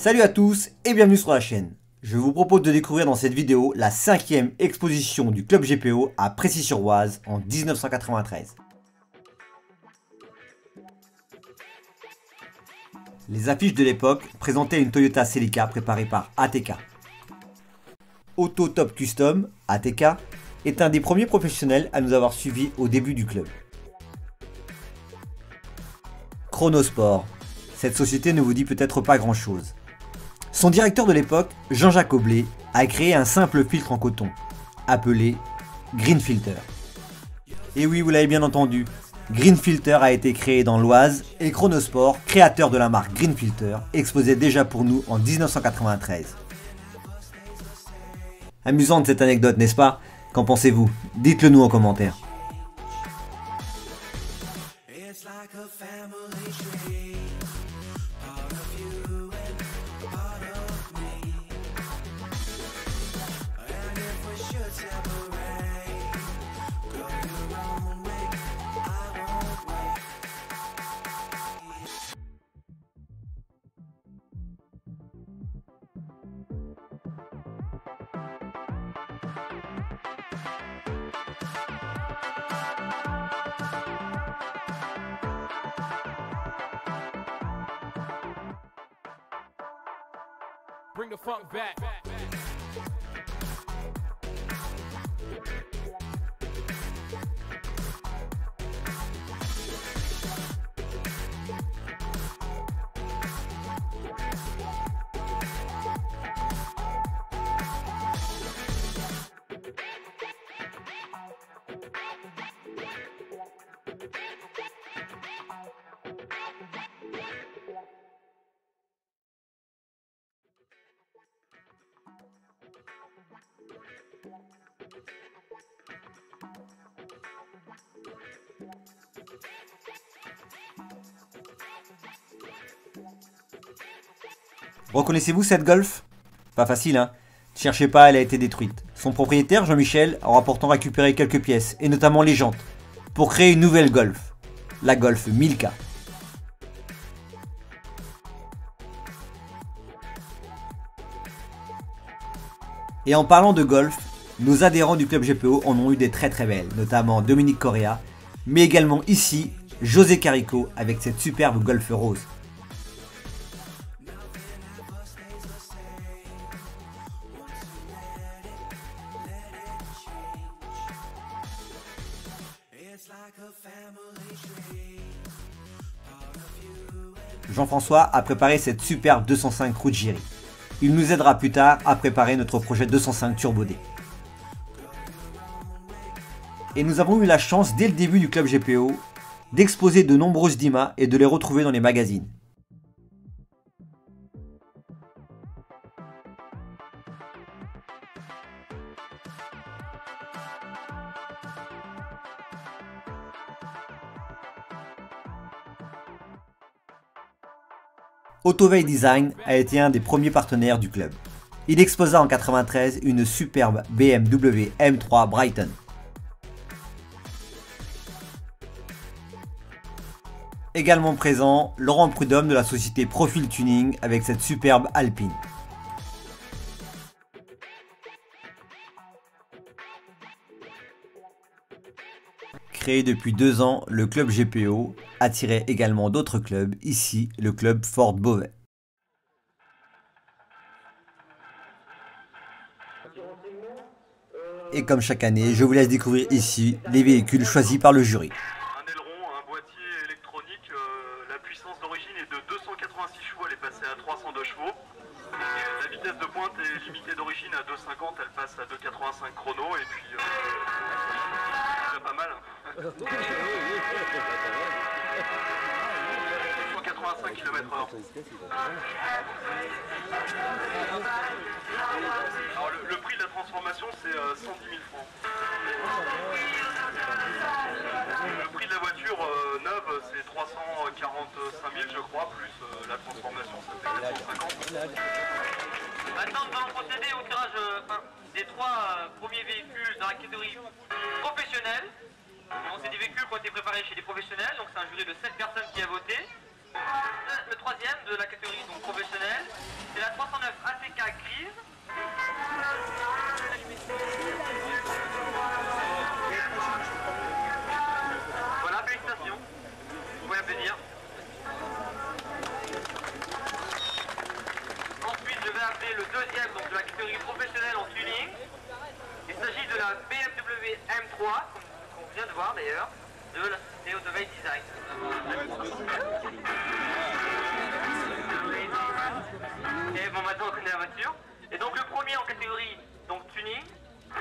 Salut à tous et bienvenue sur la chaîne. Je vous propose de découvrir dans cette vidéo la 5e exposition du club GPO à Précy-sur-Oise en 1993. Les affiches de l'époque présentaient une Toyota Celica préparée par ATK. Auto Top Custom, ATK, est un des premiers professionnels à nous avoir suivis au début du club. Chronosport, cette société ne vous dit peut-être pas grand chose. Son directeur de l'époque, Jean-Jacques Aublé, a créé un simple filtre en coton, appelé Green Filter. Et oui, vous l'avez bien entendu, Green Filter a été créé dans l'Oise et Chronosport, créateur de la marque Green Filter, exposait déjà pour nous en 1993. Amusante cette anecdote, n'est-ce pas? Qu'en pensez-vous? Dites-le nous en commentaire. Bring the funk back. Reconnaissez-vous cette Golf? Pas facile hein. Cherchez pas, elle a été détruite. Son propriétaire, Jean-Michel, aura pourtant récupéré quelques pièces, et notamment les jantes, pour créer une nouvelle Golf, la Golf 1000K. Et en parlant de Golf, nos adhérents du club GPO en ont eu des très belles, notamment Dominique Correa, mais également ici, José Carico avec cette superbe Golf rose. Jean-François a préparé cette superbe 205 Ruggieri. Il nous aidera plus tard à préparer notre projet 205 Turbo D. Et nous avons eu la chance dès le début du club GPO d'exposer de nombreuses DIMA et de les retrouver dans les magazines. Autoveil Design a été un des premiers partenaires du club. Il exposa en 1993 une superbe BMW M3 Brighton. Également présent, Laurent Prudhomme de la société Profil Tuning avec cette superbe Alpine. Créé depuis 2 ans, le club GPO attirait également d'autres clubs, ici le club Ford Beauvais. Et comme chaque année, je vous laisse découvrir ici les véhicules choisis par le jury. Un aileron, un boîtier électronique, la puissance d'origine est de 286 chevaux, elle est passée à 302 chevaux. La vitesse de pointe est limitée d'origine à 2,50, elle passe à 2,85 chrono et puis c'est pas mal. 185 km/h. Alors le prix de la transformation c'est 110 000 francs. Le prix de la voiture neuve c'est 345 000 je crois, plus la transformation ça fait 450. Maintenant nous allons procéder au tirage des 3 premiers véhicules dans la catégorie professionnelle. Donc c'est des véhicules qui ont été préparés chez des professionnels, donc c'est un jury de 7 personnes qui a voté. Le troisième de la catégorie donc professionnelle, c'est la 309 ATK grise. Voilà, félicitations. Vous pouvez applaudir. Ensuite, je vais appeler le deuxième donc de la catégorie professionnelle en tuning. Il s'agit de la BMW M3, qu'on vient de voir d'ailleurs, de la société Autoveil Design. Et bon, maintenant on connaît la voiture. Et donc le premier en catégorie donc tuning,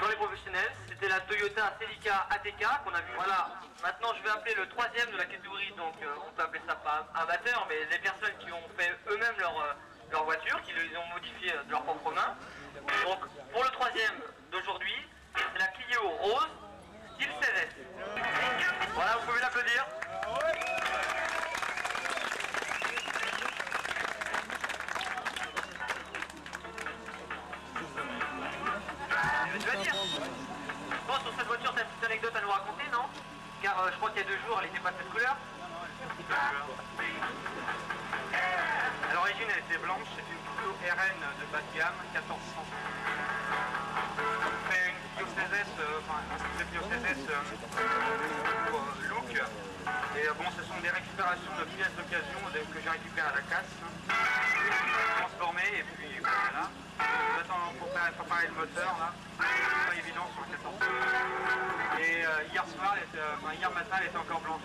dans les professionnels, c'était la Toyota Celica ATK qu'on a vu. Voilà, maintenant je vais appeler le troisième de la catégorie, donc on peut appeler ça pas amateur, mais les personnes qui ont fait eux-mêmes leur voiture, qui les ont modifiées de leur propre main. Donc pour le troisième d'aujourd'hui, c'est la Clio Rose, style CRS. Voilà, vous pouvez l'applaudir. Tu vas dire. Bon, sur cette voiture, t'as une petite anecdote à nous raconter, non? Car je crois qu'il y a 2 jours, elle n'était pas de cette couleur. À l'origine, elle était blanche, c'est une Clio RN de bas de gamme, 1400. Après une Clio CSS, une Clio CSS look. Et bon, ce sont des récupérations de pièces d'occasion que j'ai récupérées à la casse, transformées, et puis voilà. J'attends pour préparer le moteur là, c'est pas évident sur le 1400. Et hier matin, elle était encore blanche.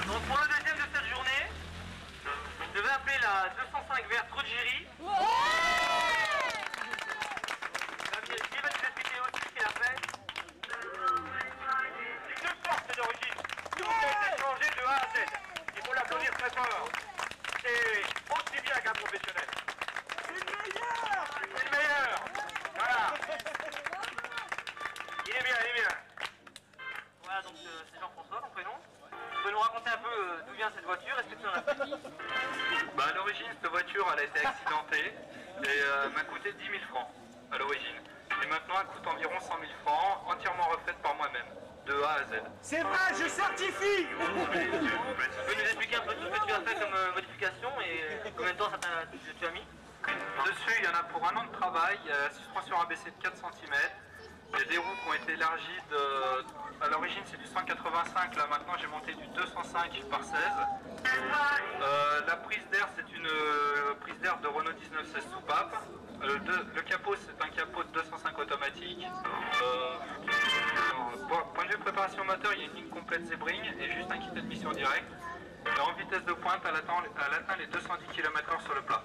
Donc pour le deuxième de cette journée, je vais appeler la 205 verte Ruggieri. Qui va nous expliquer aussi ce qu'il a fait? C'est une force d'origine. Tout a été changé de A à Z. Il faut l'applaudir très fort. C'est aussi bien qu'un professionnel. C'est le meilleur. C'est le meilleur. Voilà. Il est bien, il est bien. Voilà, donc c'est Jean-François, ton prénom. Tu peux nous raconter un peu d'où vient cette voiture? Est-ce que tu en as fait? Bah, à l'origine, cette voiture, elle a été accidentée et m'a coûté 10 000 francs à l'origine. Et maintenant, elle coûte environ 100 000 francs, entièrement refaite par moi-même, de A à Z. C'est vrai, je certifie. Tu peux nous expliquer un peu tout ce que tu as fait comme modification et combien de temps tu as mis? Dessus, il y en a pour 1 an de travail, il y a la suspension abaissée de 4 cm. Il y a des roues qui ont été élargies à l'origine c'est du 185, là maintenant j'ai monté du 205 par 16. La prise d'air c'est une prise d'air de Renault 1916 soupape. Le capot c'est un capot de 205 automatique. Point de vue préparation moteur, il y a une ligne complète Sebring et juste un kit d'admission direct. Et en vitesse de pointe, elle atteint les 210 km/h sur le plat.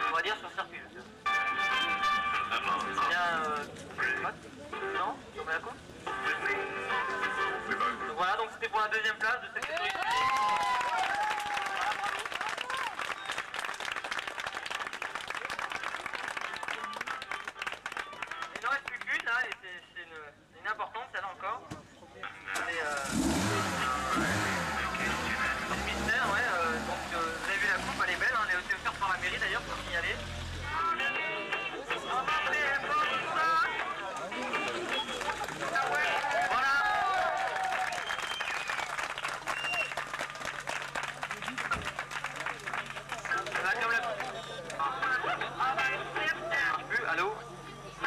On va dire sur circuit. C'est bien... Non? Sur Monaco? Donc voilà, donc c'était pour la deuxième place de cette catégorie. Il n'en reste plus qu'une, là, et c'est une importante, celle-là encore. C'est une mystère, ouais. Donc vous avez vu la coupe, elle est belle, hein, elle a été offerte par la mairie d'ailleurs pour signaler. Voilà. Allô?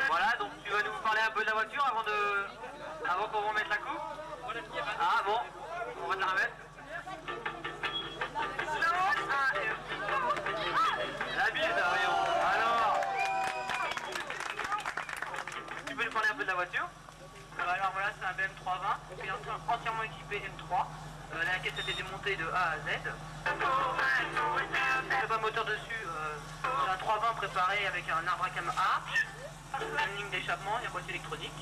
Voilà, donc tu vas nous parler un peu de la voiture avant qu'on remette la coupe? Ah bon, on va te la remettre. La bise, voyons. Alors, tu peux nous parler un peu de la voiture? Alors voilà, c'est un BM 320, entièrement équipé M3. La caisse a été démontée de A à Z. Il n'y a pas de moteur dessus. C'est un 320 préparé avec un arbre à cam A. Une ligne d'échappement, il y a boîtier électronique.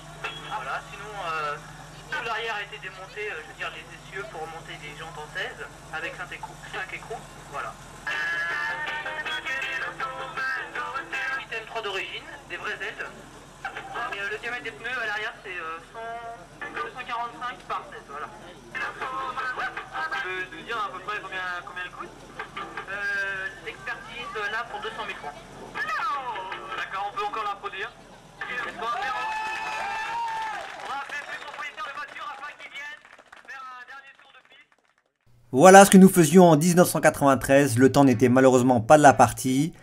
Voilà, sinon tout l'arrière a été démonté, je veux dire les essieux pour remonter les jantes en 16 avec 5 écrous. Voilà. Système 3 d'origine, des vraies ailes. Et le diamètre des pneus à l'arrière c'est 245 par 16, voilà. Tu peux nous dire à peu près combien elle coûte? L'expertise là pour 200 000 francs. D'accord, on peut encore la produire. Est-ce qu'on va faire Voilà ce que nous faisions en 1993, le temps n'était malheureusement pas de la partie.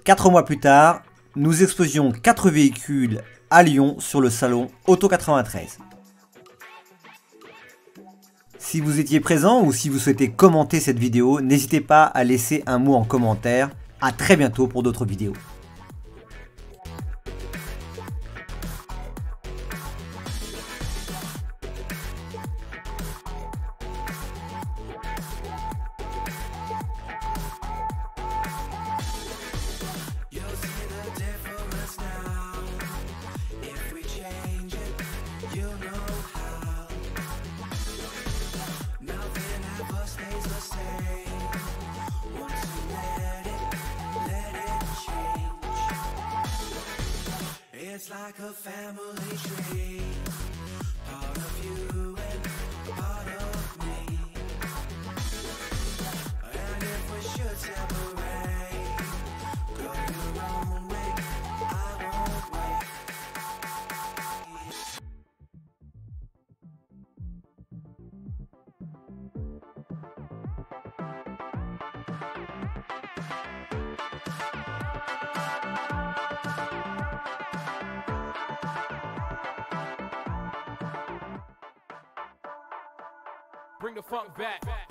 4 mois plus tard, nous exposions 4 véhicules à Lyon sur le salon Auto 93. Si vous étiez présent ou si vous souhaitez commenter cette vidéo, n'hésitez pas à laisser un mot en commentaire. À très bientôt pour d'autres vidéos. It's like a family tree, part of you and part of me. And if we should separate, go your own way, I won't wait. Bring the funk back.